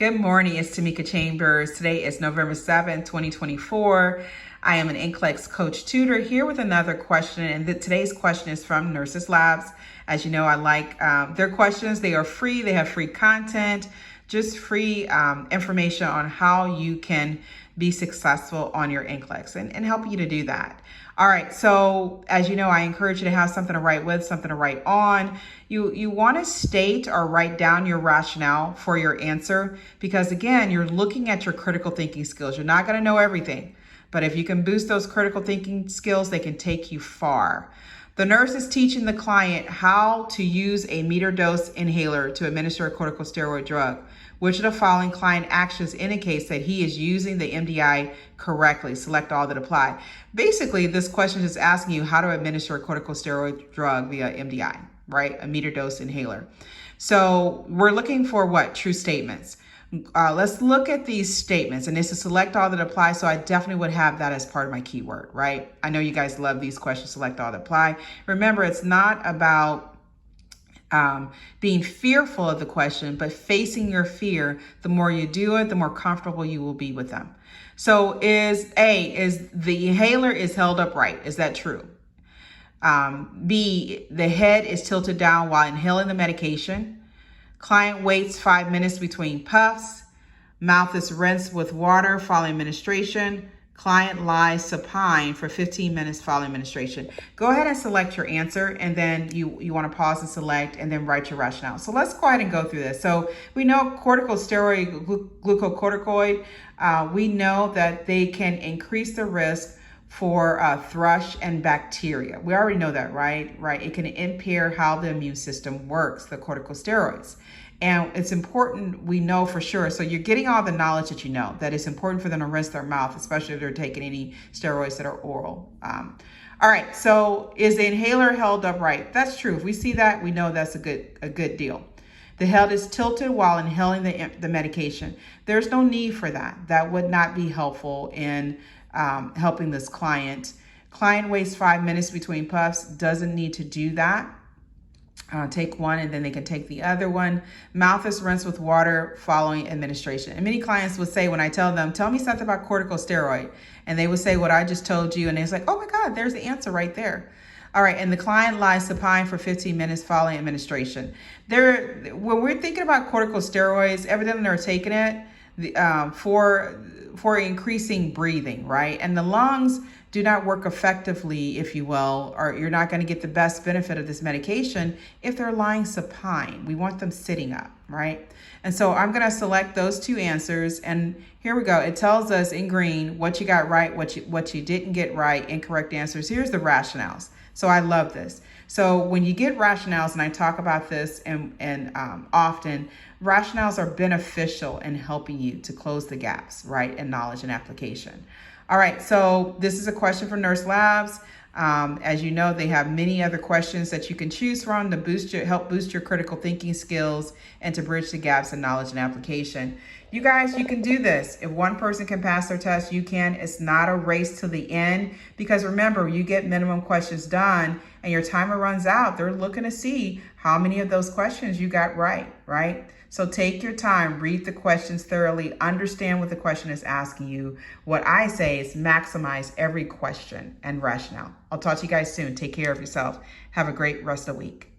Good morning, it's Tamika Chambers. Today is November 7th, 2024. I am an NCLEX coach tutor here with another question, and today's question is from Nurses Labs. As you know, I like their questions. They are free, they have free content, just free information on how you can be successful on your NCLEX and help you to do that. All right, so as you know, I encourage you to have something to write with, something to write on. You want to state or write down your rationale for your answer because, again, you're looking at your critical thinking skills. You're not going to know everything, but if you can boost those critical thinking skills, they can take you far. The nurse is teaching the client how to use a meter dose inhaler to administer a corticosteroid drug. Which of the following client actions indicates that he is using the MDI correctly? Select all that apply. Basically, this question is asking you how to administer a corticosteroid drug via MDI, right? A meter dose inhaler. So we're looking for what? True statements. Let's look at these statements, and this is select all that apply. So I definitely would have that as part of my keyword, right? I know you guys love these questions, select all that apply. Remember, it's not about being fearful of the question, but facing your fear. The more you do it, the more comfortable you will be with them. So is the inhaler is held upright? Is that true? B, the head is tilted down while inhaling the medication. Client waits 5 minutes between puffs. Mouth is rinsed with water following administration. Client lies supine for 15 minutes following administration. Go ahead and select your answer, and then you want to pause and select and then write your rationale. So let's go ahead and go through this. So we know corticosteroid, glucocorticoid, we know that they can increase the risk for thrush and bacteria. We already know that, right? It can impair how the immune system works, the corticosteroids. And it's important, we know for sure. So you're getting all the knowledge that you know, that it's important for them to rinse their mouth, especially if they're taking any steroids that are oral. All right, so is the inhaler held upright? That's true. If we see that, we know that's a good deal. The head is tilted while inhaling the medication. There's no need for that. That would not be helpful in helping this client. Client waits 5 minutes between puffs, doesn't need to do that. Take one and then they can take the other one. Mouth is rinsed with water following administration. And many clients would say when I tell them, tell me something about corticosteroid. And they would say what I just told you. And it's like, oh my God, there's the answer right there. All right, and the client lies supine for 15 minutes following administration. When we're thinking about corticosteroids, evidently they're taking it for increasing breathing, right? And the lungs do not work effectively, if you will, or you're not going to get the best benefit of this medication if they're lying supine. We want them sitting up, right? And so I'm going to select those two answers, and here we go. It tells us in green what you got right, what you didn't get right, incorrect answers. Here's the rationales. So I love this. So when you get rationales, and I talk about this and often, rationales are beneficial in helping you to close the gaps, right, in knowledge and application. All right, so this is a question from Nurse Labs. As you know, they have many other questions that you can choose from to help boost your critical thinking skills and to bridge the gaps in knowledge and application. You guys, you can do this. If one person can pass their test, you can. It's not a race to the end because remember, you get minimum questions done and your timer runs out. They're looking to see how many of those questions you got right? So take your time, read the questions thoroughly, understand what the question is asking you. What I say is maximize every question and rationale. I'll talk to you guys soon. Take care of yourself. Have a great rest of the week.